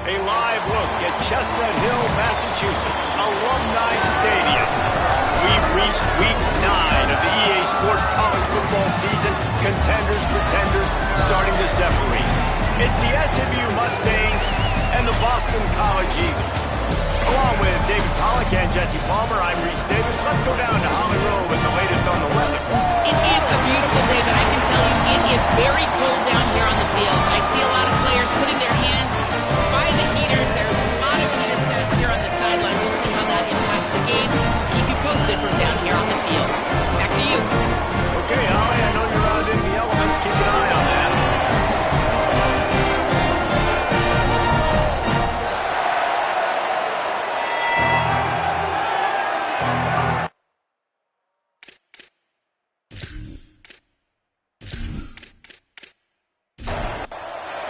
A live look at Chestnut Hill, Massachusetts, Alumni Stadium. We've reached week 9 of the EA Sports college football season. Contenders, pretenders, starting to separate. It's the SMU Mustangs and the Boston College Eagles. Along with David Pollack and Jesse Palmer, I'm Reese Davis. Let's go down to Holly Rowe with the latest on the weather. It is a beautiful day, but I can tell you it is very cold down here on the field. I see a lot of players putting their hands by the heaters. There's a lot of heaters set up here on the sideline. We'll see how that impacts the game. Keep you posted from down here on the field. Back to you. Okay, Holly, I know you're out in the elements. Keep an eye on that.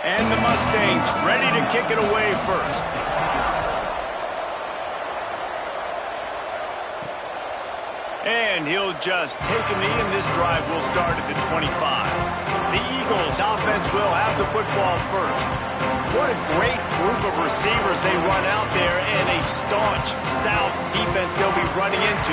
And the Mustangs ready to kick it away first. And he'll just take a knee, and this drive will start at the 25. The Eagles' offense will have the football first. What a great group of receivers they run out there, and a staunch, stout defense they'll be running into.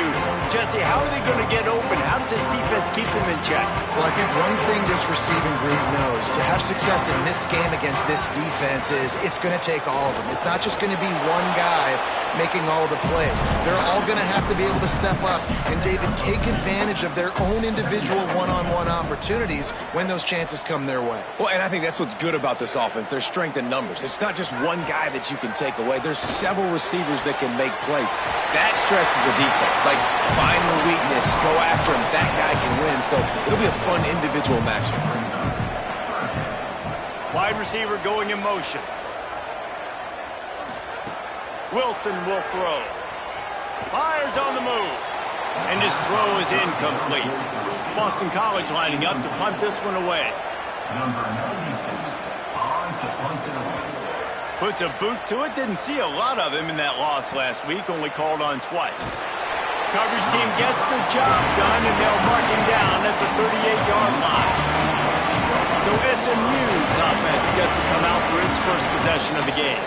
Jesse, how are they going to get open? How does this defense keep them in check? Well, I think one thing this receiving group knows, to have success in this game against this defense is it's going to take all of them. It's not just going to be one guy making all the plays. They're all going to have to be able to step up and, David, take advantage of their own individual one-on-one opportunities when those chances come their way. Well, and I think that's what's good about this offense, their strength in numbers. It's not just one guy that you can take away. There's several receivers that can make plays. That stresses the defense. Like, find the weakness, go after him. That guy can win. So it'll be a fun individual matchup. Wide receiver going in motion. Wilson will throw. Fires on the move. And his throw is incomplete. Boston College lining up to punt this one away. Number 96, on to punt it away. Puts a boot to it. Didn't see a lot of him in that loss last week. Only called on twice. Coverage team gets the job done, and they'll mark him down at the 38-yard line. So SMU's offense gets to come out for its first possession of the game.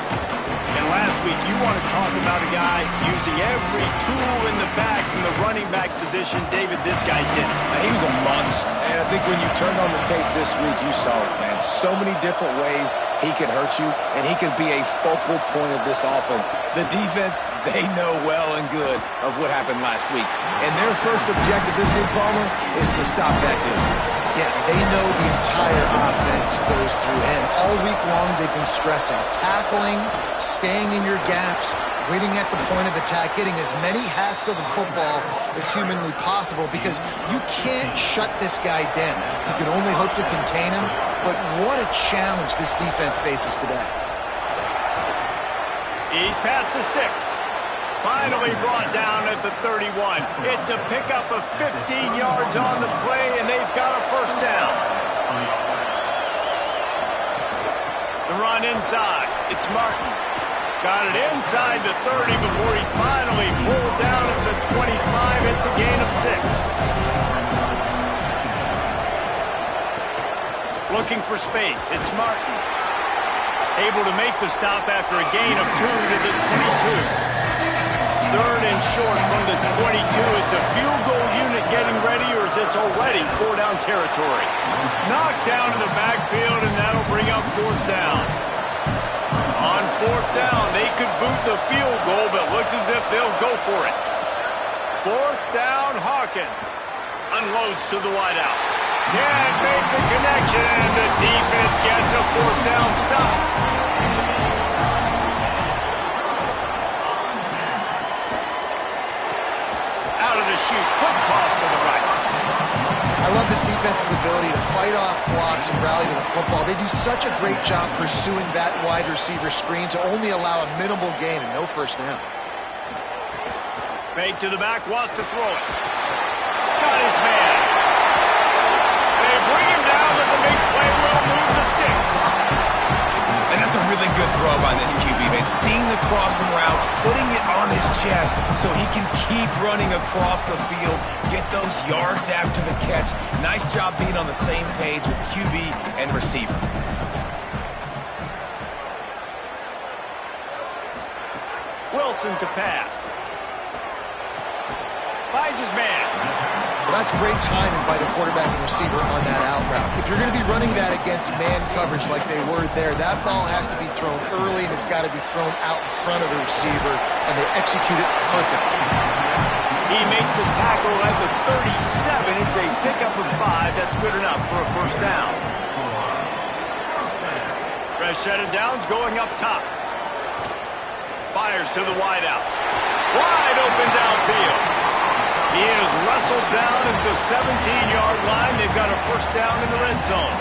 And last week, you want to talk about a guy using every tool in the bag from the running back position. David, this guy did it. He was a monster. And I think when you turned on the tape this week, you saw it, man. So many different ways he could hurt you, and he could be a focal point of this offense. The defense, they know well and good of what happened last week. And their first objective this week, Palmer, is to stop that dude. Yeah, they know the entire offense goes through him. All week long, they've been stressing tackling, staying in your gaps, waiting at the point of attack, getting as many hats to the football as humanly possible, because you can't shut this guy down. You can only hope to contain him, but what a challenge this defense faces today. He's past the sticks. Finally brought down at the 31. It's a pickup of 15 yards on the play, and they've got a first down. The run inside. It's Martin. Got it inside the 30 before he's finally pulled down at the 25. It's a gain of 6. Looking for space. It's Martin. Able to make the stop after a gain of 2 to the 22. Third and short from the 22. Is the field goal unit getting ready, or is this already 4-down territory? Knocked down in the backfield, and that'll bring up 4th down. On 4th down, they could boot the field goal, but looks as if they'll go for it. 4th down, Hawkins unloads to the wideout. Can't make the connection, and the defense gets a 4th down stop. Shoot, quick toss to the right. I love this defense's ability to fight off blocks and rally to the football. They do such a great job pursuing that wide receiver screen to only allow a minimal gain and no first down. Fake to the back, wants to throw it. Got his man. They bring him down, but the big play will move the sticks. And that's a really good throw by this QB, man. Seeing the crossing routes, putting it on his chest so he can keep running across the field, get those yards after the catch. Nice job being on the same page with QB and receiver. Wilson to pass. Finds his man. Well, that's great timing by the quarterback and receiver on that out route. If you're going to be running that against man coverage like they were there, that ball has to be thrown early, and it's got to be thrown out in front of the receiver, and they execute it perfectly. He makes the tackle at the 37. It's a pickup of 5. That's good enough for a first down. Fresh set of downs going up top. Fires to the wideout. Wide open downfield. He is wrestled down at the 17-yard line. They've got a first down in the red zone.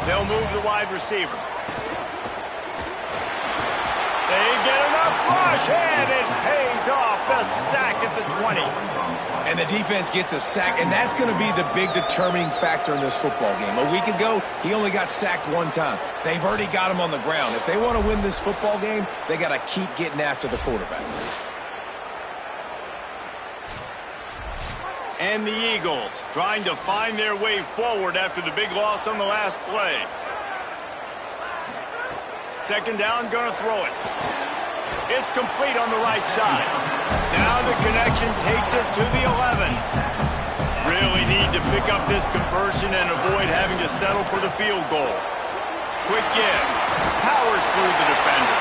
They'll move the wide receiver. They get enough rush, and it pays off. The sack at the 20. And the defense gets a sack, and that's going to be the big determining factor in this football game. A week ago, he only got sacked one time. They've already got him on the ground. If they want to win this football game, they got to keep getting after the quarterback. And the Eagles trying to find their way forward after the big loss on the last play. Second down, going to throw it. It's complete on the right side. Now the connection takes it to the 11. Really need to pick up this conversion and avoid having to settle for the field goal. Quick give. Powers through the defender.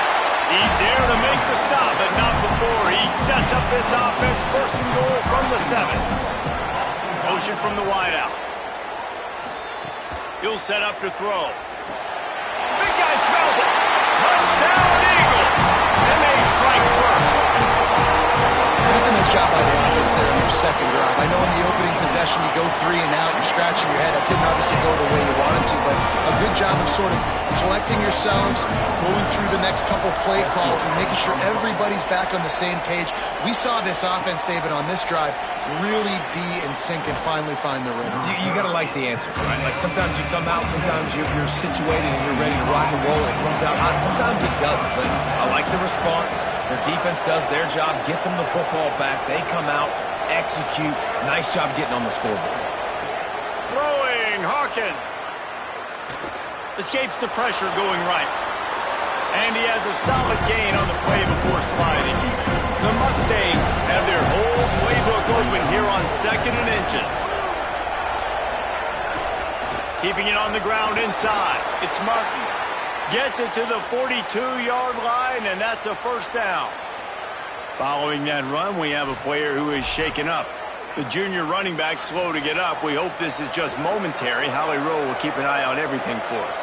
He's there to make the stop, but not before he sets up this offense. First and goal from the 7. Motion from the wideout. He'll set up to throw. Big guy smells it. Touchdown Eagles. And they strike first. That's a nice job by the offense there in their second drive. I know in the opening possession you go 3 and out, you're scratching your head. It didn't obviously go the way you wanted to, but a good job of sort of collecting yourselves, going through the next couple play calls, and making sure everybody's back on the same page. We saw this offense, David, on this drive really be in sync and finally find the rhythm. You got to like the answers, right? Like sometimes you come out, sometimes you're situated and you're ready to rock and roll and it comes out hot. Sometimes it doesn't, but I like the response. Their defense does their job, gets them the football back. They come out, execute. Nice job getting on the scoreboard. Throwing, Hawkins. Escapes the pressure going right. And he has a solid gain on the play before sliding. The Mustangs have their whole playbook open here on 2nd and inches. Keeping it on the ground inside. It's Martin. Gets it to the 42-yard line, and that's a first down. Following that run, we have a player who is shaken up. The junior running back slow to get up. We hope this is just momentary. Howie Rowe will keep an eye on everything for us.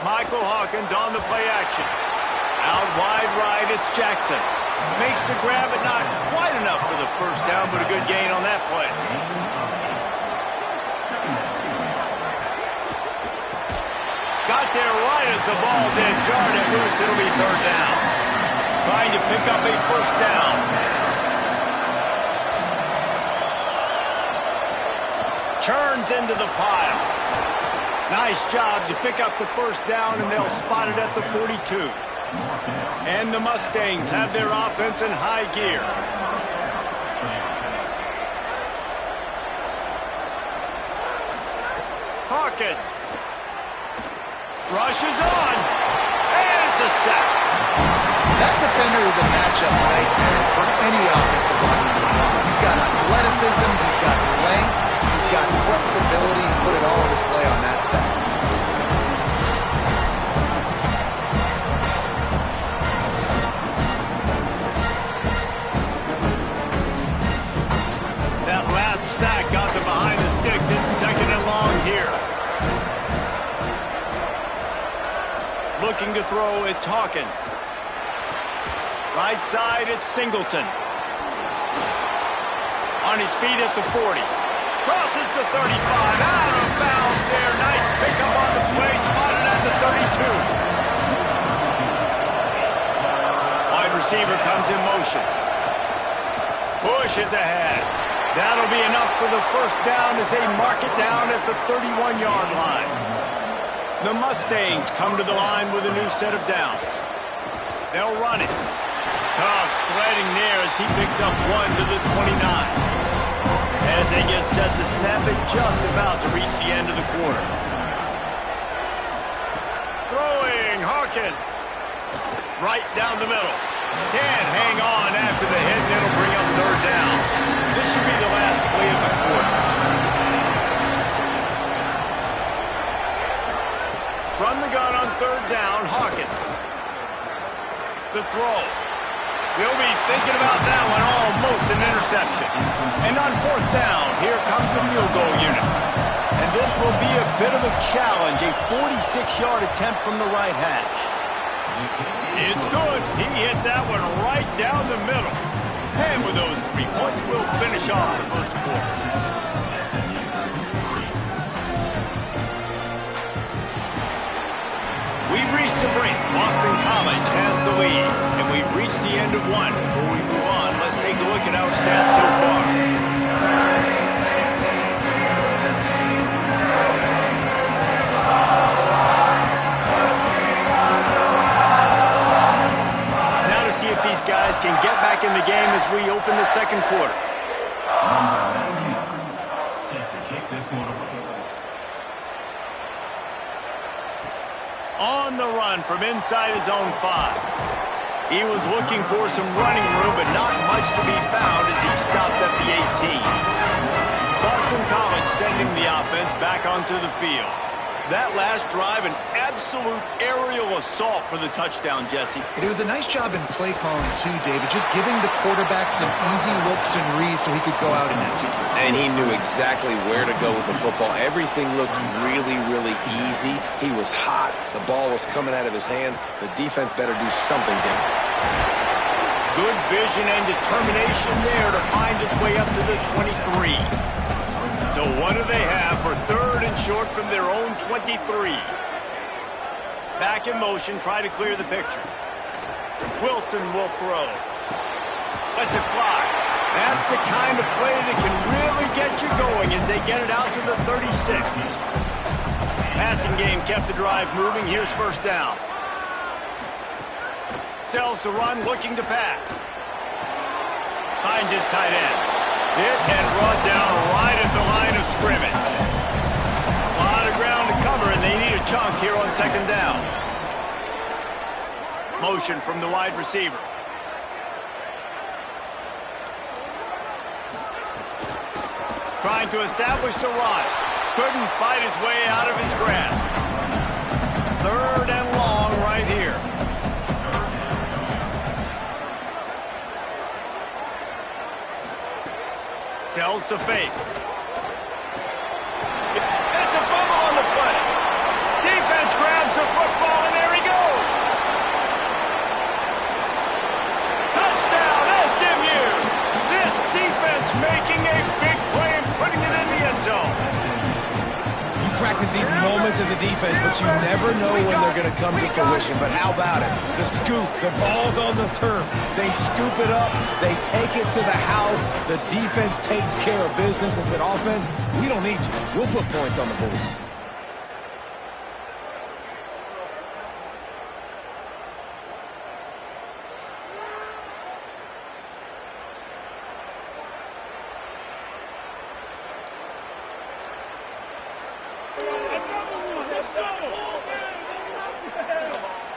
Michael Hawkins on the play action. Out wide right, it's Jackson. Makes the grab, but not quite enough for the first down, but a good gain on that play. Got there right as the ball did. Jarred it loose. It'll be third down. Trying to pick up a first down. Turns into the pile. Nice job to pick up the first down, and they'll spot it at the 42. And the Mustangs have their offense in high gear. Hawkins. Rushes on. And it's a sack. That defender is a matchup nightmare for any offensive lineman. He's got athleticism, he's got length, he's got flexibility. He put it all on display on that sack. That last sack got them behind the sticks. It's 2nd and long here. Looking to throw, it's Hawkins. Right side, it's Singleton. On his feet at the 40. Crosses the 35. Out of bounds there. Nice pickup on the play. Spotted at the 32. Wide receiver comes in motion. Pushes ahead. That'll be enough for the first down as they mark it down at the 31-yard line. The Mustangs come to the line with a new set of downs. They'll run it. Tough sledding there as he picks up 1 to the 29. as they get set to snap it just about to reach the end of the quarter. Throwing, Hawkins. Right down the middle. Can't hang on after the hit, and it'll bring up third down. This should be the last play of the quarter. From the gun on third down, Hawkins. The throw. They'll be thinking about that one, almost an interception. And on fourth down, here comes the field goal unit. And this will be a bit of a challenge, a 46-yard attempt from the right hash. It's good. He hit that one right down the middle. And with those 3 points, we'll finish off the first quarter. We've reached the break. Boston College has the lead. And we've reached the end of one. Before we move on, let's take a look at our stats so far. Now to see if these guys can get back in the game as we open the second quarter. Set to kick this one away. On the run from inside his own 5. He was looking for some running room, but not much to be found as he stopped at the 18. Boston College sending the offense back onto the field. That last drive, an absolute aerial assault for the touchdown, Jesse. It was a nice job in play calling too, David, just giving the quarterback some easy looks and reads so he could go out and execute. And he knew exactly where to go with the football. Everything looked really, really easy. He was hot. The ball was coming out of his hands. The defense better do something different. Good vision and determination there to find his way up to the 23. So what do they have for third and short from their own 23? Back in motion, try to clear the picture. Wilson will throw. Let's it fly. That's the kind of play that can really get you going as they get it out to the 36. Passing game kept the drive moving. Here's first down. Sells to run, looking to pass. Finds his tight end. Hit and brought down right at the line of scrimmage. A lot of ground to cover, and they need a chunk here on second down. Motion from the wide receiver. Trying to establish the run. Couldn't fight his way out of his grasp. Third and long right here. Sells to fake. It's a fumble on the play. Defense grabs the football, and there he goes. Touchdown, SMU. This defense making a big play and putting it in the end zone. You practice these moments as a defense, but you never know when they're going to come to fruition. But how about it? The scoop, the ball's on the turf. They scoop it up. They take it to the house. The defense takes care of business and said, offense, we don't need you. We'll put points on the board.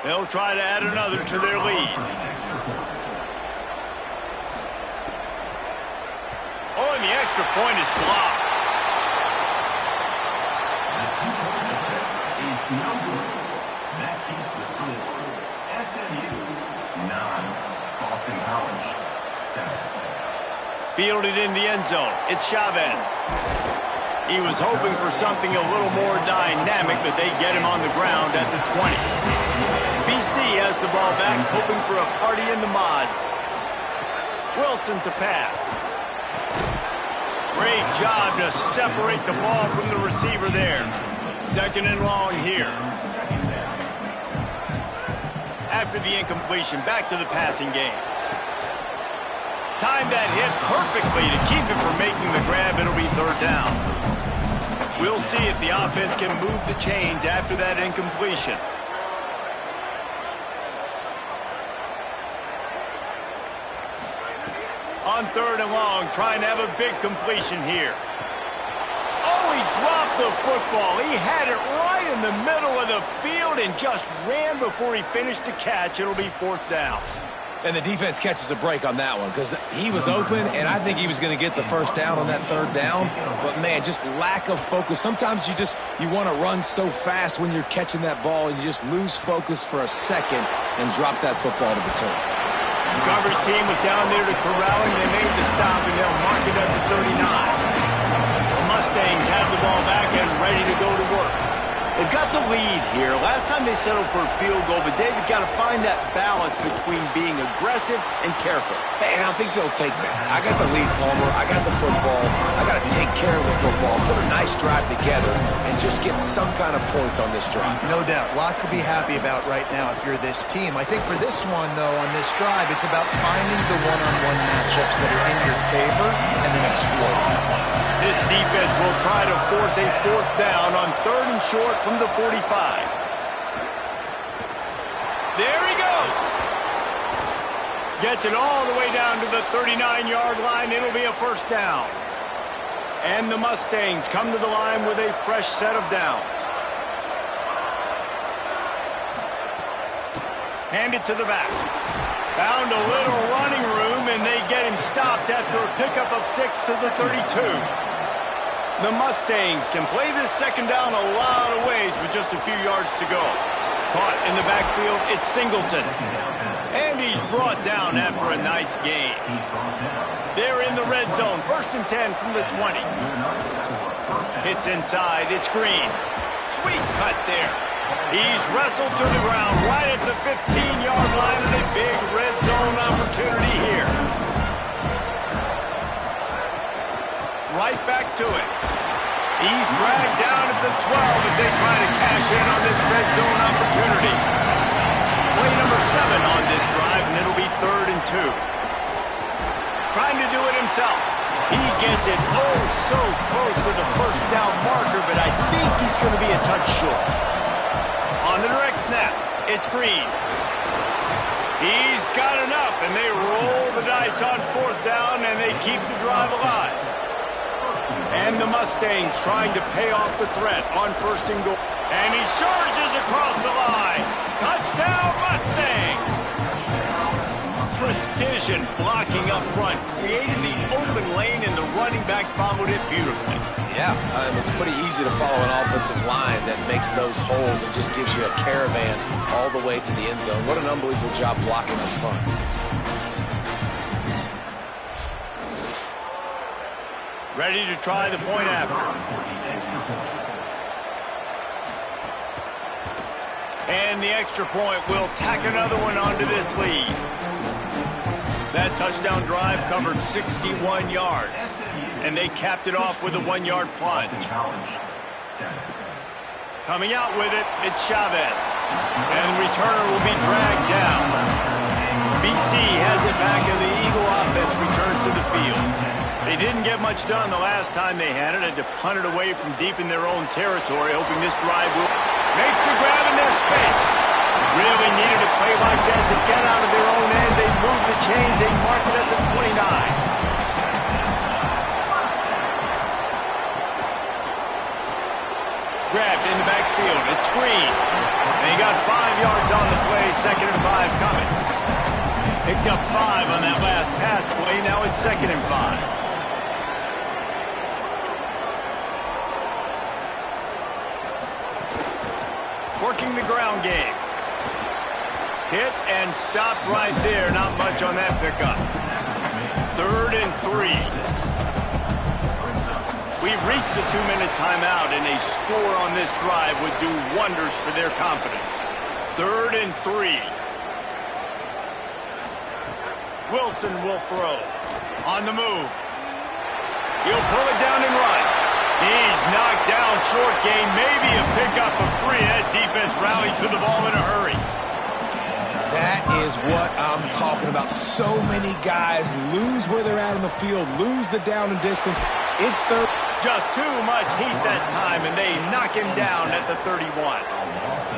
They'll try to add another to their lead. Oh, and the extra point is blocked. That keeps the score. SMU 9, Boston College 7. Fielded in the end zone. It's Chavez. He was hoping for something a little more dynamic, but they get him on the ground at the 20. BC has the ball back, hoping for a party in the mods. Wilson to pass. Great job to separate the ball from the receiver there. Second and long here. After the incompletion, back to the passing game. Timed that hit perfectly to keep him from making the grab. It'll be third down. We'll see if the offense can move the chains after that incompletion. On on 3rd and long, trying to have a big completion here. Oh, he dropped the football. He had it right in the middle of the field and just ran before he finished the catch. It'll be 4th down. And the defense catches a break on that one because he was open, and I think he was going to get the 1st down on that 3rd down. But, man, just lack of focus. Sometimes you want to run so fast when you're catching that ball, and you just lose focus for a second and drop that football to the turf. The coverage team was down there to corral him. They made the stop, and they'll mark it at the 39. The Mustangs have the ball back and ready to go to work. They've got the lead here. Last time they settled for a field goal, but David got to find that balance between being aggressive and careful. And I think they'll take that. I got the lead, Palmer. I got the football. I got to take care of the football, put a nice drive together, and just get some kind of points on this drive. No doubt. Lots to be happy about right now if you're this team. I think for this one, though, on this drive, it's about finding the one-on-one matchups that are in your favor and then exploiting. This defense will try to force a 4th down on 3rd and short from the 45. There he goes. Gets it all the way down to the 39-yard line. It'll be a 1st down. And the Mustangs come to the line with a fresh set of downs. Hand it to the back. Found a little running room, and they get him stopped after a pickup of 6 to the 32. The Mustangs can play this 2nd down a lot of ways with just a few yards to go. Caught in the backfield, it's Singleton. And he's brought down after a nice gain. They're in the red zone, 1st and 10 from the 20. Hits inside, it's Green. Sweet cut there. He's wrestled to the ground right at the 15-yard line and a big red zone opportunity here. Right back to it. He's dragged down at the 12 as they try to cash in on this red zone opportunity. Play number 7 on this drive, and it'll be 3rd and 2. Trying to do it himself. He gets it oh so close to the 1st down marker, but I think he's going to be a touch short. On the direct snap, it's Green. He's got enough, and they roll the dice on 4th down, and they keep the drive alive. And the Mustangs trying to pay off the threat on 1st and goal. And he charges across the line. Touchdown, Mustangs! Precision blocking up front, created the open lane, and the running back followed it beautifully. Yeah, it's pretty easy to follow an offensive line that makes those holes and just gives you a caravan all the way to the end zone. What an unbelievable job blocking up front. Ready to try the point after. And the extra point will tack another one onto this lead. That touchdown drive covered 61 yards. And they capped it off with a 1-yard plunge. Coming out with it, it's Chavez. And the returner will be dragged down. BC has it back, and the Eagle offense returns to the field. They didn't get much done the last time they had it. Had to punt it away from deep in their own territory, hoping this drive will makes the grab in their space. Really needed a play like that to get out of their own end. They move the chains. They mark it at the 29. Grabbed in the backfield. It's Green. And he got 5 yards on the play. 2nd and 5 coming. Picked up 5 on that last pass play. Now it's 2nd and 5. Working the ground game. Hit and stopped right there. Not much on that pickup. 3rd and 3. We've reached the 2-minute timeout, and a score on this drive would do wonders for their confidence. 3rd and 3. Wilson will throw. On the move. He'll pull it down and run. He's knocked down, short gain, maybe a pickup of 3. That defense rallied to the ball in a hurry. That is what I'm talking about. So many guys lose where they're at on the field, lose the down and distance. It's 3rd. Just too much heat that time, and they knock him down at the 31.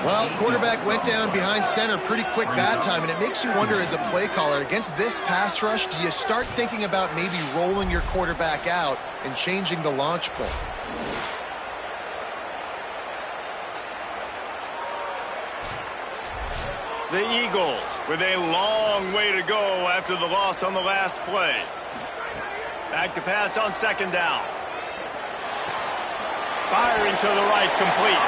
Well, quarterback went down behind center pretty quick that time, and it makes you wonder as a play caller, against this pass rush, do you start thinking about maybe rolling your quarterback out and changing the launch play? The Eagles with a long way to go after the loss on the last play. Back to pass on second down. Firing to the right, complete.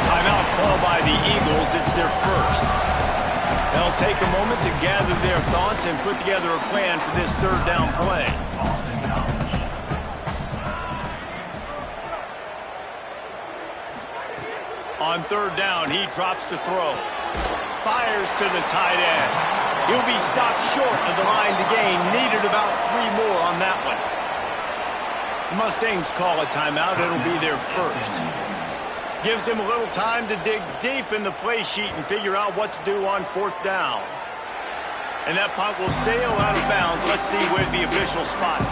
Timeout called by the Eagles. It's their first. They'll take a moment to gather their thoughts and put together a plan for this third down play. On third down, he drops to throw. Fires to the tight end. He'll be stopped short of the line to gain. Needed about 3 more on that one. Mustangs call a timeout. It'll be their first. Gives him a little time to dig deep in the play sheet and figure out what to do on fourth down. And that punt will sail out of bounds. Let's see where the official spot it.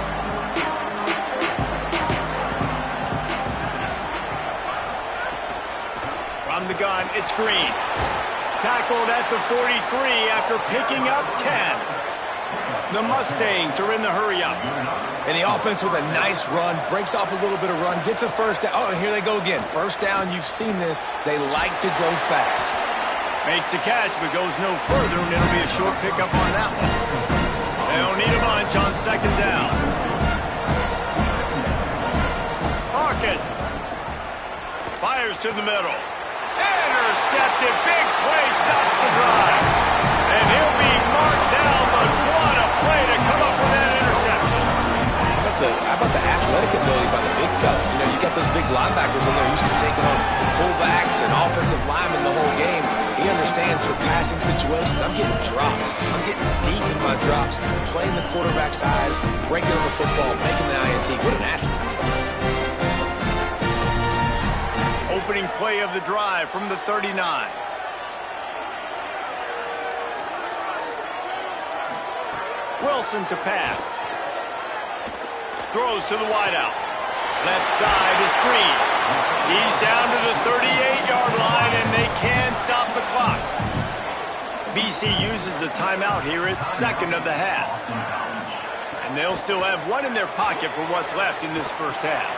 From the gun, it's Green. Tackled at the 43 after picking up 10. The Mustangs are in the hurry-up. And the offense with a nice run, breaks off a little bit of run, gets a first down. Oh, and here they go again. First down, you've seen this. They like to go fast. Makes a catch, but goes no further, and it'll be a short pickup on that one. They don't need a bunch on second down. Hawkins fires to the middle. Intercepted. Big play stops the drive. And he'll be marked down, but what a play to come up with that interception. How about the athletic ability by the big fella? You know, you got those big linebackers in there used to taking on fullbacks and offensive linemen the whole game. He understands for passing situations. I'm getting drops. I'm getting deep in my drops, playing the quarterback's eyes, breaking on the football, making the INT. What an athlete. Opening play of the drive from the 39. Wilson to pass. Throws to the wideout. Left side is Green. He's down to the 38-yard line, and they can stop the clock. BC uses a timeout here at second of the half. And they'll still have one in their pocket for what's left in this first half.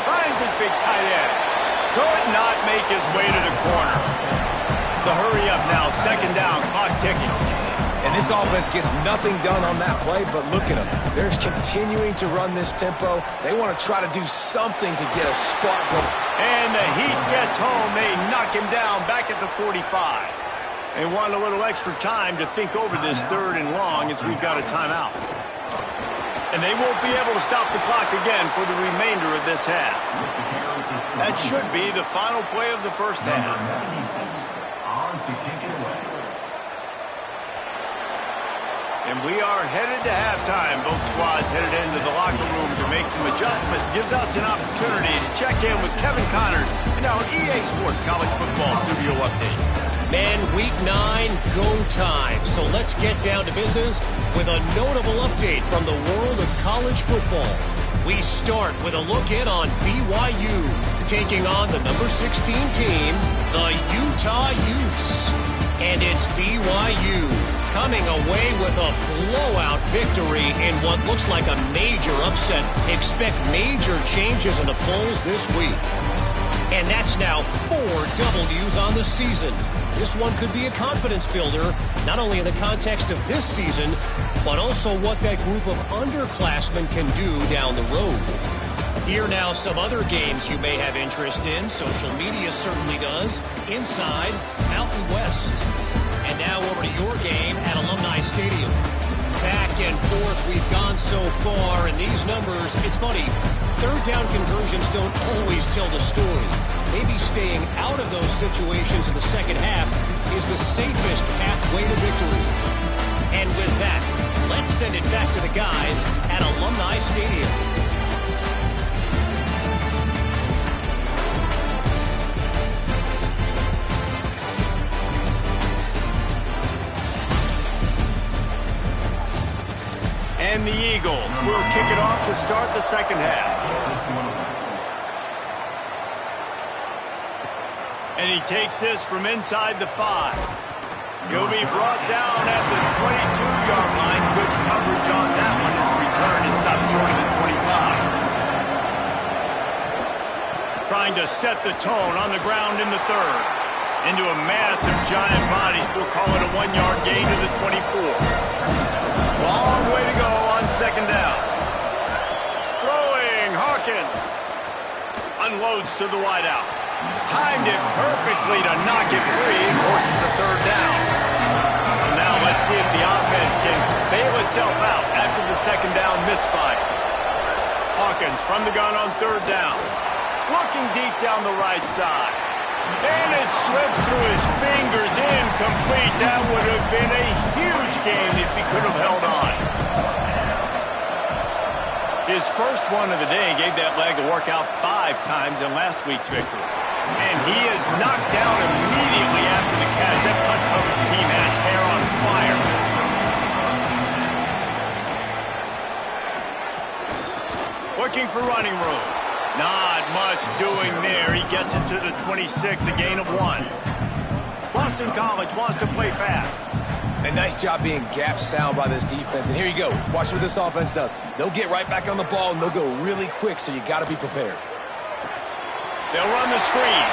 Finds his big tight end. Could not make his way to the corner. The hurry up now, second down, clock ticking. And this offense gets nothing done on that play, but look at them. They're continuing to run this tempo. They want to try to do something to get a spark going. And the heat gets home. They knock him down back at the 45. They want a little extra time to think over this third and long as we've got a timeout. And they won't be able to stop the clock again for the remainder of this half. That should be the final play of the first half. On to kick it away. And we are headed to halftime. Both squads headed into the locker room to make some adjustments. Gives us an opportunity to check in with Kevin Connors and our EA Sports College Football Studio Update. Man, week 9, go time. So let's get down to business with a notable update from the world of college football. We start with a look in on BYU, taking on the number 16 team, the Utah Utes. And it's BYU coming away with a blowout victory in what looks like a major upset. Expect major changes in the polls this week. And that's now 4 W's on the season. This one could be a confidence builder, not only in the context of this season, but also what that group of underclassmen can do down the road. Here now some other games you may have interest in. Social media certainly does. Inside, Mountain West. And now over to your game at Alumni Stadium. Back and forth we've gone so far, and these numbers, it's funny, third down conversions don't always tell the story. Maybe staying out of those situations in the second half is the safest pathway to victory. And with that, let's send it back to the guys at Alumni Stadium. And the Eagles will kick it off to start the second half. And he takes this from inside the 5. He'll be brought down at the 22-yard line. Good coverage on that one. His return is stopped short of the 25. Trying to set the tone on the ground in the 3rd. Into a mass of giant bodies. We'll call it a 1-yard gain to the 24. Long way to go on 2nd down. Throwing, Hawkins. Unloads to the wideout. Timed it perfectly to knock it free. Forces the 3rd down. And now let's see if the offense can bail itself out after the 2nd down misfire. Hawkins from the gun on 3rd down. Looking deep down the right side. And it slips through his fingers, incomplete. That would have been a huge gain if he could have held on. His first one of the day gave that leg a workout 5 times in last week's victory. And he is knocked down immediately after the catch. That punt coverage team has hair on fire. Looking for running room. Not much doing there. He gets it to the 26, a gain of 1. Boston College wants to play fast. A nice job being gap sound by this defense. And here you go. Watch what this offense does. They'll get right back on the ball, and they'll go really quick, so you got to be prepared. They'll run the screen.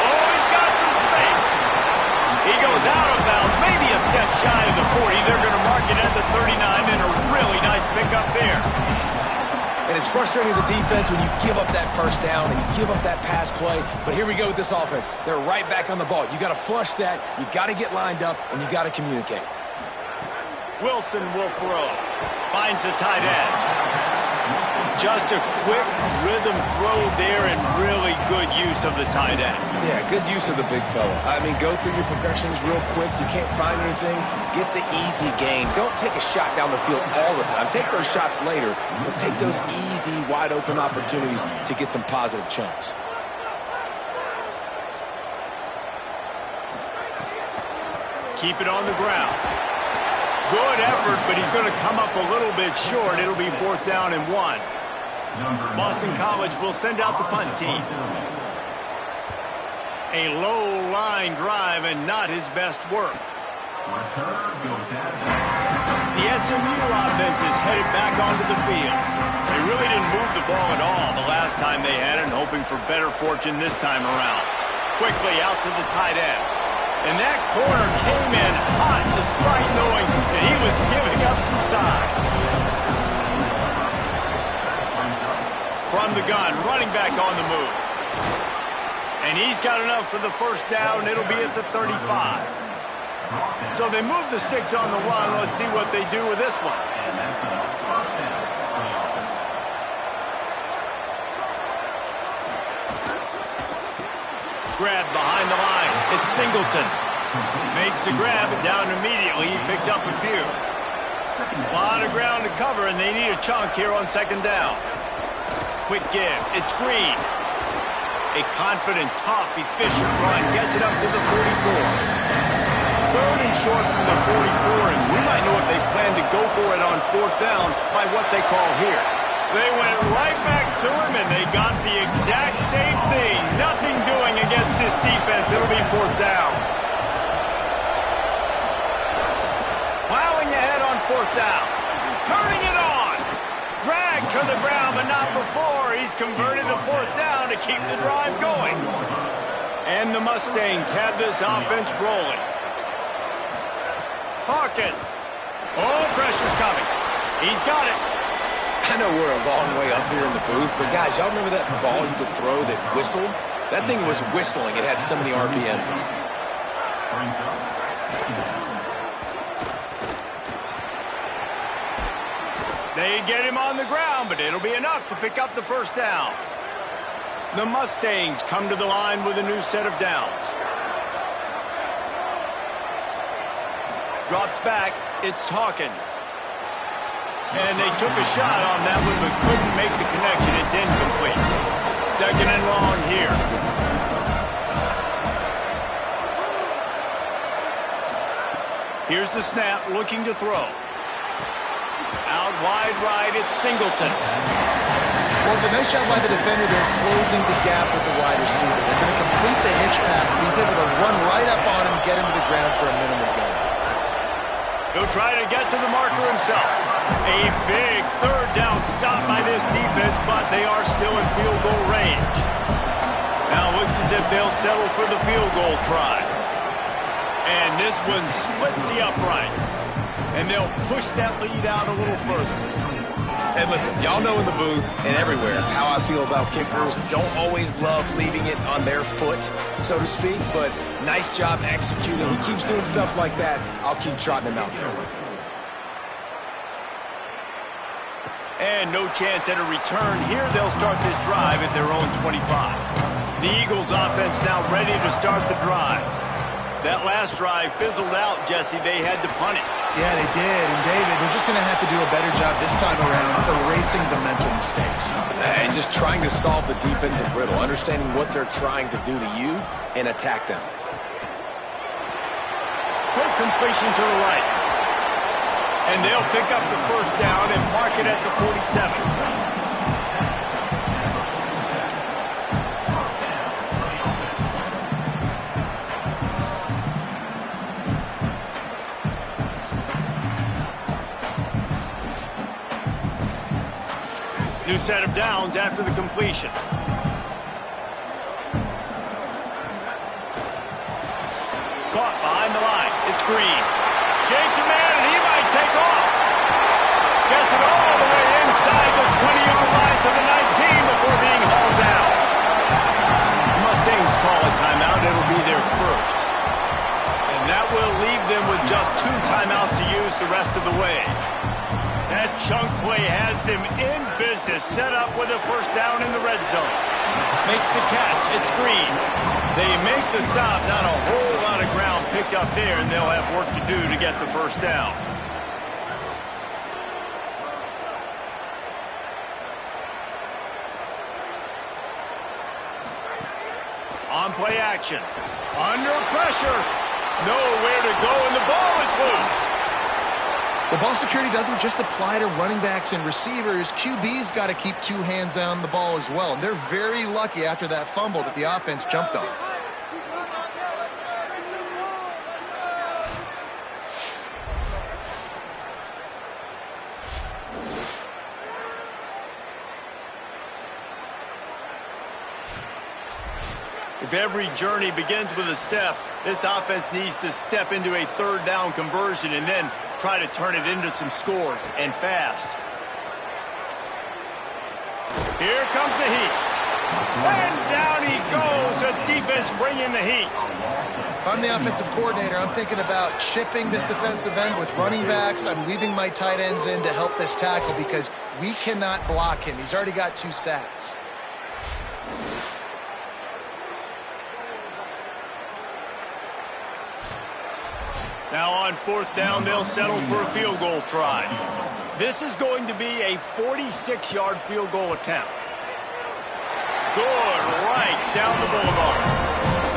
Oh, he's got some space. He goes out of bounds, maybe a step shy of the 40. They're going to mark it at the 39, and a really nice pickup there. And it's frustrating as a defense when you give up that 1st down and you give up that pass play. But here we go with this offense. They're right back on the ball. You got to flush that. You got to get lined up, and you got to communicate. Wilson will throw. Finds the tight end. Just a quick rhythm throw there and really good use of the tight end. Yeah, good use of the big fella. I mean, go through your progressions real quick. You can't find anything. Get the easy gain. Don't take a shot down the field all the time. Take those shots later, but take those easy, wide-open opportunities to get some positive chunks. Keep it on the ground. Good effort, but he's going to come up a little bit short. It'll be 4th down and 1. Boston College will send out the punt team. A low line drive and not his best work. The SMU offense is headed back onto the field. They really didn't move the ball at all the last time they had it, and hoping for better fortune this time around. Quickly out to the tight end. And that corner came in hot despite knowing that he was giving up some size. From the gun, running back on the move. And he's got enough for the 1st down. It'll be at the 35. So they move the sticks on the run. Let's see what they do with this one. Grab behind the line. It's Singleton. Makes the grab down immediately. He picks up a few. A lot of ground to cover, and they need a chunk here on 2nd down. Quick give. It's Green. A confident, tough, efficient run. Gets it up to the 44. 3rd and short from the 44, and we might know if they plan to go for it on 4th down by what they call here. They went right back to him, and they got the exact same thing. Nothing doing against this defense. It'll be 4th down. Plowing ahead on 4th down. Turning it on. Dragged to the ground, but not before. He's converted to 4th down to keep the drive going. And the Mustangs have this offense rolling. Hawkins. Oh, pressure's coming. He's got it. I know we're a long way up here in the booth, but guys, y'all remember that ball you could throw that whistled? That thing was whistling. It had so many RPMs on it. They get him on the ground, but it'll be enough to pick up the 1st down. The Mustangs come to the line with a new set of downs. Drops back. It's Hawkins. And they took a shot on that one, but couldn't make the connection. It's incomplete. 2nd and long here. Here's the snap, looking to throw. Out wide right, it's Singleton. Well, it's a nice job by the defender there closing the gap with the wide receiver. They're going to complete the hitch pass, but he's able to run right up on him, get him to the ground for a minimal gain. He'll try to get to the marker himself. A big third down stop by this defense, but they are still in field goal range. Now it looks as if they'll settle for the field goal try. And this one splits the uprights. And they'll push that lead out a little further. And listen, y'all know in the booth and everywhere how I feel about kickers. Don't always love leaving it on their foot, so to speak, but nice job executing. He keeps doing stuff like that. I'll keep trotting him out there. And no chance at a return. Here they'll start this drive at their own 25. The Eagles offense now ready to start the drive. That last drive fizzled out, Jesse. They had to punt it. Yeah, they did. And, David, they're just going to have to do a better job this time around erasing the mental mistakes. And just trying to solve the defensive riddle, understanding what they're trying to do to you and attack them. Quick completion to the right. And they'll pick up the first down and mark it at the 47. New set of downs after the completion. Caught behind the line. It's Green. Shakes a man, and he might take off. Gets it all the way inside the 20-yard line to the 19 before being hauled down. Mustangs call a timeout. It'll be their first. And that will leave them with just 2 timeouts to use the rest of the way. That chunk play has them in business, set up with a first down in the red zone. Makes the catch. It's Green. They make the stop. Not a whole lot of ground picked up there, and they'll have work to do to get the first down. On play action. Under pressure. Nowhere to go, and the ball is loose. The ball security doesn't just apply to running backs and receivers. QB's got to keep 2 hands on the ball as well. And they're very lucky after that fumble that the offense jumped on. If every journey begins with a step, this offense needs to step into a third down conversion and then try to turn it into some scores, and fast. Here comes the heat. And down he goes. The defense bringing the heat. If I'm the offensive coordinator, I'm thinking about chipping this defensive end with running backs. I'm leaving my tight ends in to help this tackle because we cannot block him. He's already got 2 sacks. Now on 4th down, they'll settle for a field goal try. This is going to be a 46-yard field goal attempt. Good, right down the boulevard.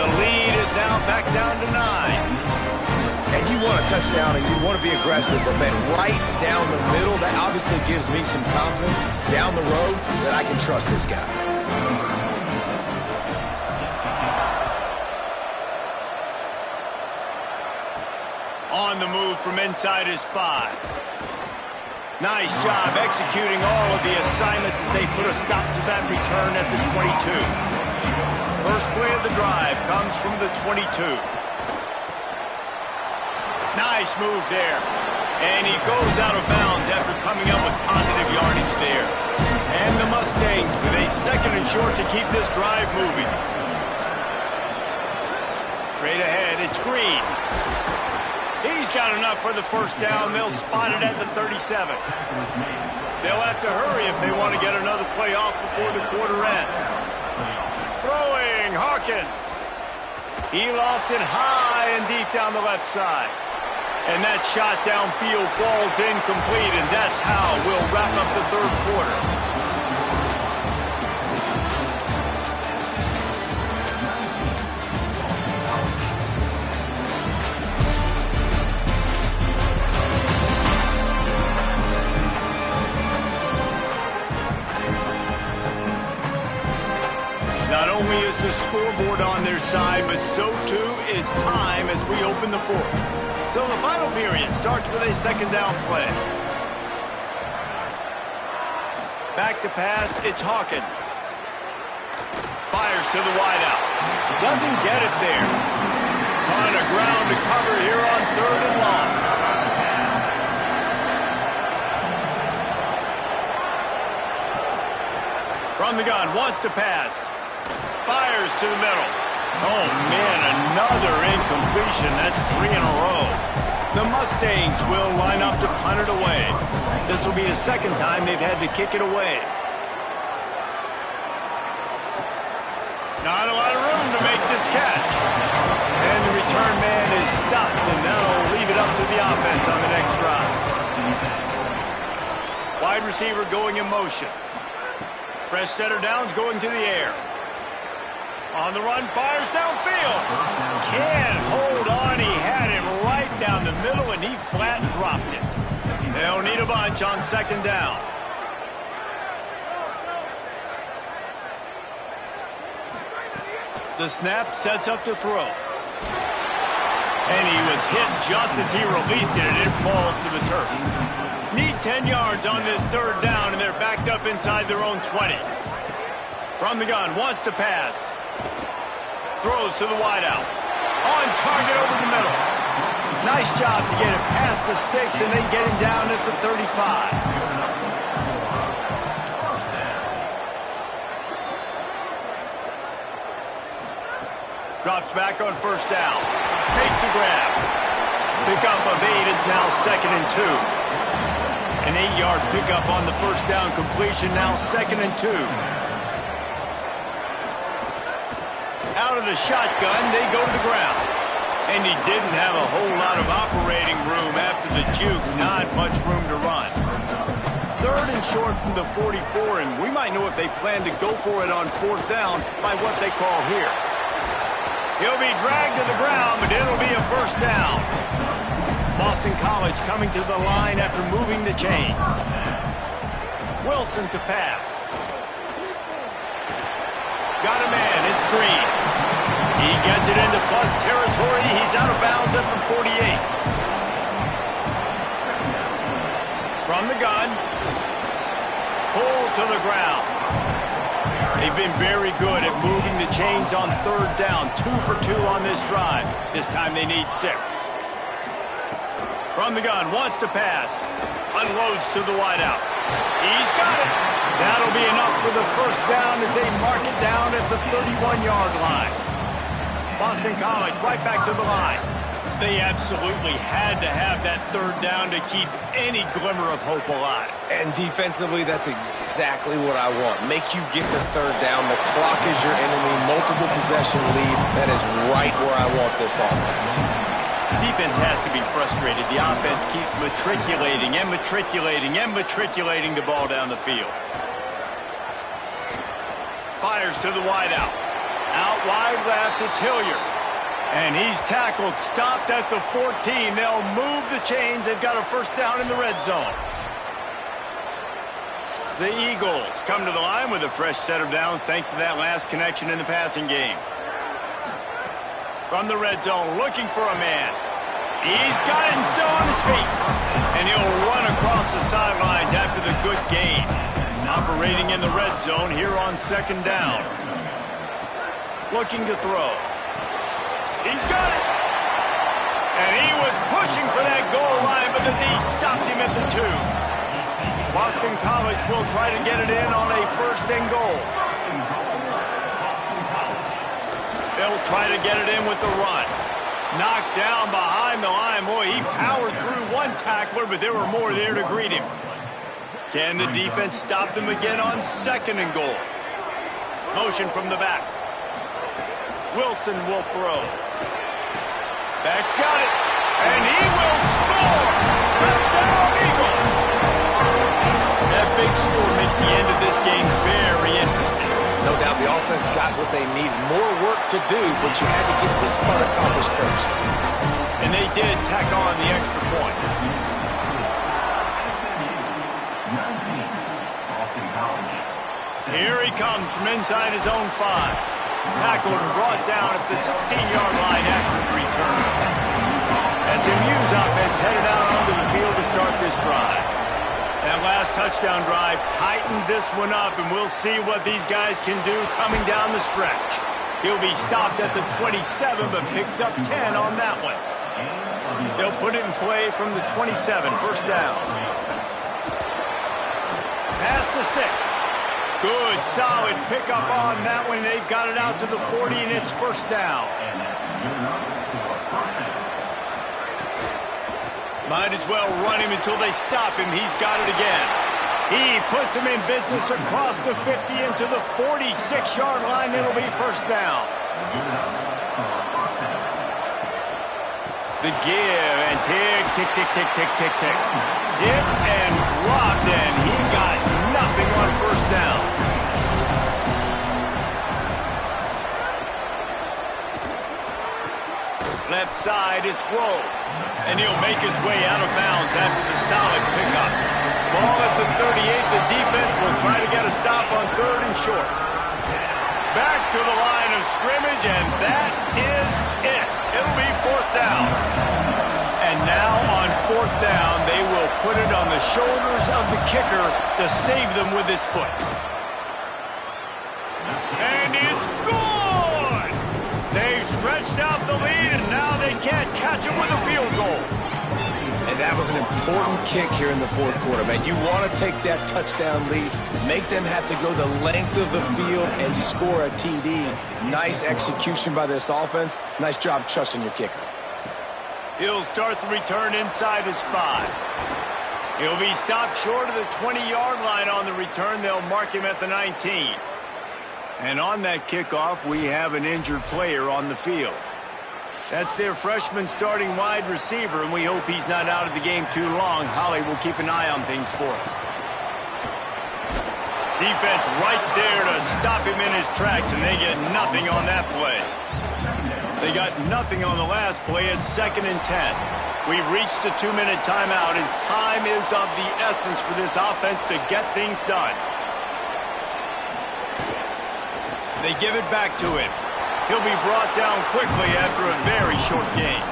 The lead is now back down to 9. And you want a touchdown and you want to be aggressive, but man, right down the middle, that obviously gives me some confidence down the road that I can trust this guy. On the move from inside his 5. Nice job executing all of the assignments as they put a stop to that return at the 22. First play of the drive comes from the 22. Nice move there. And he goes out of bounds after coming up with positive yardage there. And the Mustangs with a 2nd and short to keep this drive moving. Straight ahead, it's Green. He's got enough for the first down. They'll spot it at the 37. They'll have to hurry if they want to get another play off before the quarter ends. Throwing, Hawkins. He lofts it high and deep down the left side. And that shot downfield falls incomplete, and that's how we'll wrap up the 3rd quarter. Not only is the scoreboard on their side, but so too is time as we open the fourth. So the final period starts with a second down play. Back to pass, it's Hawkins. Fires to the wideout. Doesn't get it there. Ton of ground to cover here on 3rd and long. From the gun, wants to pass. Fires to the middle. Oh, man, another incompletion. That's 3 in a row. The Mustangs will line up to punt it away. This will be the second time they've had to kick it away. Not a lot of room to make this catch. And the return man is stopped, and that'll leave it up to the offense on the next drive. Wide receiver going in motion. Fresh setter downs going to the air. On the run, fires downfield. Can't hold on. He had him right down the middle, and he flat dropped it. They'll need a bunch on second down. The snap sets up to throw. And he was hit just as he released it, and it falls to the turf. Need 10 yards on this third down, and they're backed up inside their own 20. From the gun, wants to pass. Throws to the wideout. On target over the middle. Nice job to get it past the sticks, and they get him down at the 35. Drops back on first down. Makes the grab. Pickup of 8. It's now 2nd and 2. An 8-yard pickup on the first down completion. Now 2nd and 2. Out of the shotgun, they go to the ground. And he didn't have a whole lot of operating room after the juke. Not much room to run. 3rd and short from the 44, and we might know if they plan to go for it on 4th down by what they call here. He'll be dragged to the ground, but it'll be a first down. Boston College coming to the line after moving the chains. Wilson to pass. Got a man, it's Green. He gets it into plus territory. He's out of bounds at the 48. From the gun. Pulled to the ground. They've been very good at moving the chains on 3rd down. 2 for 2 on this drive. This time they need 6. From the gun, wants to pass. Unloads to the wideout. He's got it. That'll be enough for the first down as they mark it down at the 31-yard line. Boston College right back to the line. They absolutely had to have that 3rd down to keep any glimmer of hope alive. And defensively, that's exactly what I want. Make you get the 3rd down. The clock is your enemy. Multiple possession lead. That is right where I want this offense. Defense has to be frustrated. The offense keeps matriculating and matriculating and matriculating the ball down the field. Fires to the wideout. Out wide left, it's Hilliard. And he's tackled, stopped at the 14. They'll move the chains. They've got a first down in the red zone. The Eagles come to the line with a fresh set of downs thanks to that last connection in the passing game. From the red zone, looking for a man. He's got it and still on his feet. And he'll run across the sidelines after the good gain. Operating in the red zone here on 2nd down. Looking to throw. He's got it. And he was pushing for that goal line, but the D stopped him at the 2. Boston College will try to get it in on a 1st and goal. They'll try to get it in with the run. Knocked down behind the line. Boy, he powered through one tackler, but there were more there to greet him. Can the defense stop them again on 2nd and goal? Motion from the back. Wilson will throw. Back's got it. And he will score. Touchdown, Eagles. That big score makes the end of this game very interesting. No doubt the offense got what they need. More work to do, but you had to get this part accomplished first. And they did tack on the extra point. 19, Boston College. Here he comes from inside his own 5. Tackled and brought down at the 16-yard line after the return. SMU's offense headed out onto the field to start this drive. That last touchdown drive tightened this one up, and we'll see what these guys can do coming down the stretch. He'll be stopped at the 27, but picks up 10 on that one. They'll put it in play from the 27, first down. Pass to 6. Good, solid pickup on that one. They've got it out to the 40, and it's first down. Might as well run him until they stop him. He's got it again. He puts him in business across the 50 into the 46-yard line. It'll be first down. The give, and tick, tick, tick, tick, tick, tick, tick. Hit and dropped, and he got nothing on first down. Left side is Grove, and he'll make his way out of bounds after the solid pickup. Ball at the 38, the defense will try to get a stop on 3rd and short. Back to the line of scrimmage, and that is it. It'll be 4th down. And now on 4th down, they will put it on the shoulders of the kicker to save them with his foot. And it's good! They've stretched out the lead, and now they can't catch him with a field goal. And that was an important kick here in the 4th quarter, man. You want to take that touchdown lead, make them have to go the length of the field and score a TD. Nice execution by this offense. Nice job trusting your kicker. He'll start the return inside his 5. He'll be stopped short of the 20-yard line on the return. They'll mark him at the 19. And on that kickoff, we have an injured player on the field. That's their freshman starting wide receiver, and we hope he's not out of the game too long. Holly will keep an eye on things for us. Defense right there to stop him in his tracks, and they get nothing on that play. They got nothing on the last play. It's 2nd and 10. We've reached the 2-minute timeout, and time is of the essence for this offense to get things done. They give it back to him. He'll be brought down quickly after a very short game.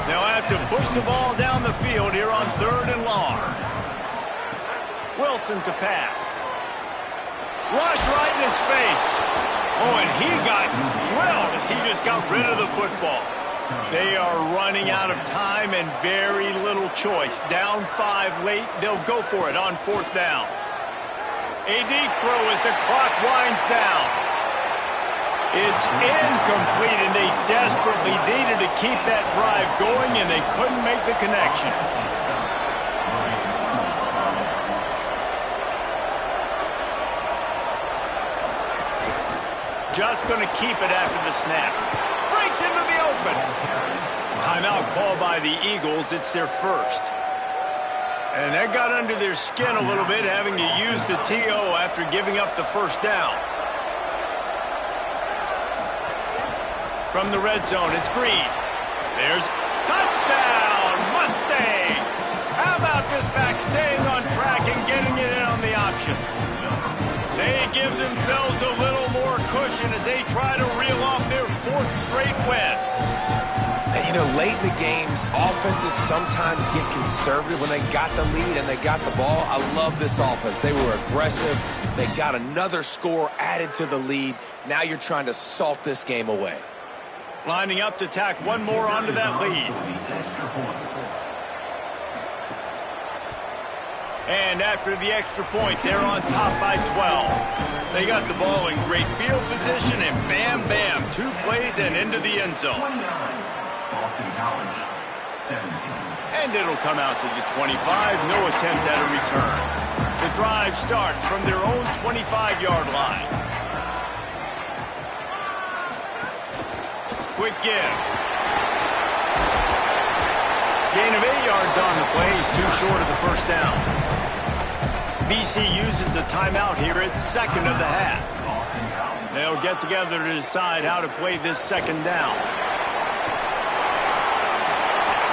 They'll have to push the ball down the field here on 3rd and long. Wilson to pass. Rush right in his face. Oh, and he got drilled as he just got rid of the football. They are running out of time and very little choice. Down 5 late, they'll go for it on 4th down. A deep throw as the clock winds down. It's incomplete, and they desperately needed to keep that drive going, and they couldn't make the connection. Just going to keep it after the snap. Breaks into the open. Timeout called by the Eagles. It's their first. And that got under their skin a little bit, having to use the TO after giving up the first down. From the red zone, it's Green. There's touchdown, Mustangs! How about this back staying on track and getting it in on the option? They give themselves a little more cushion as they try to reel off their 4th straight win. And, you know, late in the games, offenses sometimes get conservative when they got the lead and they got the ball. I love this offense. They were aggressive. They got another score added to the lead. Now you're trying to salt this game away. Lining up to tack one more onto that lead. And after the extra point, they're on top by 12. They got the ball in great field position, and bam, bam, 2 plays and into the end zone. And it'll come out to the 25, no attempt at a return. The drive starts from their own 25-yard line. Quick give. Gain of 8 yards on the play. He's too short of the first down. BC uses a timeout here at 2nd of the half. They'll get together to decide how to play this 2nd down.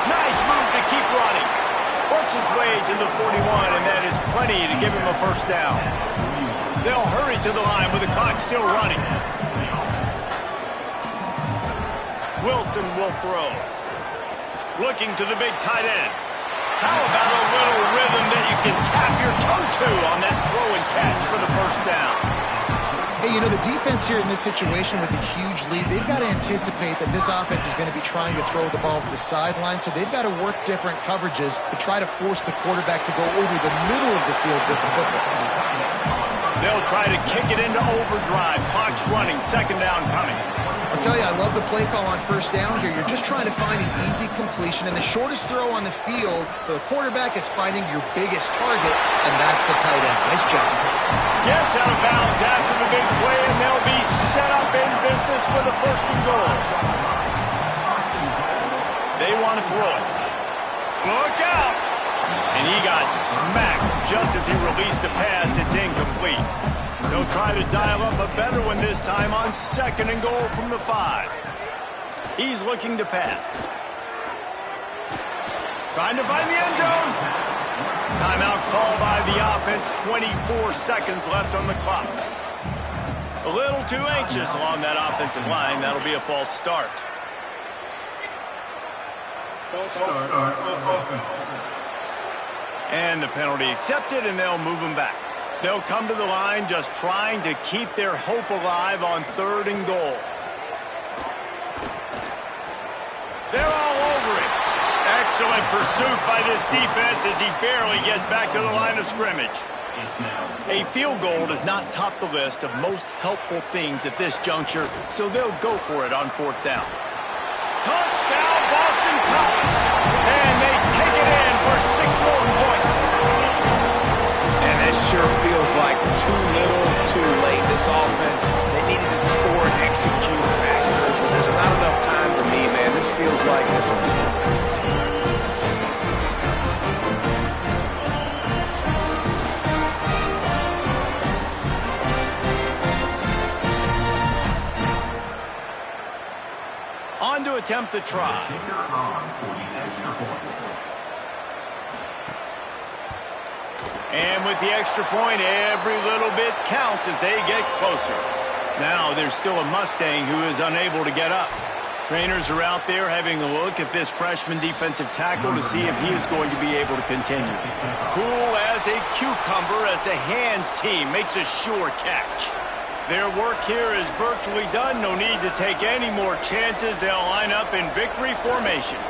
Nice move to keep running. Works his way to the 41, and that is plenty to give him a first down. They'll hurry to the line with the clock still running. Wilson will throw. Looking to the big tight end. How about a little rhythm that you can tap your toe to on that throw and catch for the first down? Hey, you know, the defense here in this situation with a huge lead, they've got to anticipate that this offense is going to be trying to throw the ball to the sideline, so they've got to work different coverages to try to force the quarterback to go over the middle of the field with the football. They'll try to kick it into overdrive. Clock's running. Second down coming. I'll tell you, I love the play call on first down here. You're just trying to find an easy completion, and the shortest throw on the field for the quarterback is finding your biggest target, and that's the tight end. Nice job. Gets out of bounds after the big play, and they'll be set up in business with a first and goal. They want to throw it. Look out! And he got smacked just as he released the pass. It's incomplete. They'll try to dial up a better one this time on second and goal from the 5. He's looking to pass. Trying to find the end zone. Timeout call by the offense. 24 seconds left on the clock. A little too anxious along that offensive line. That'll be a false start. And the penalty accepted, and they'll move him back. They'll come to the line just trying to keep their hope alive on third and goal. They're all over it. Excellent pursuit by this defense as he barely gets back to the line of scrimmage. A field goal does not top the list of most helpful things at this juncture, so they'll go for it on fourth down. Touchdown, Boston College! And they take it in for 6 more points. And this sure feels like too little, too late. This offense, they needed to score and execute faster, but there's not enough time for me, man. This feels like this one's over. On to attempt the try. And with the extra point, every little bit counts as they get closer. Now there's still a Mustang who is unable to get up. Trainers are out there having a look at this freshman defensive tackle to see if he is going to be able to continue. Cool as a cucumber as the hands team makes a sure catch. Their work here is virtually done. No need to take any more chances. They'll line up in victory formation.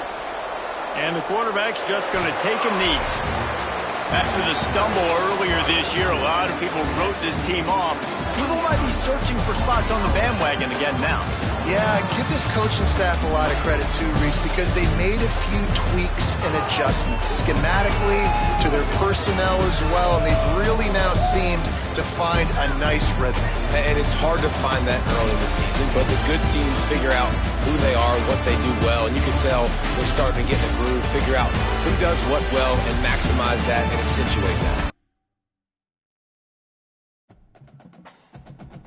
And the quarterback's just going to take a knee. After the stumble earlier this year, a lot of people wrote this team off. People might be searching for spots on the bandwagon again now. Yeah, give this coaching staff a lot of credit too, Reese, because they made a few tweaks and adjustments schematically to their personnel as well, and they've really now seemed to find a nice rhythm. And it's hard to find that early in the season, but the good teams figure out who they are, what they do well, and you can tell they're starting to get in a groove, figure out who does what well, and maximize that and accentuate that.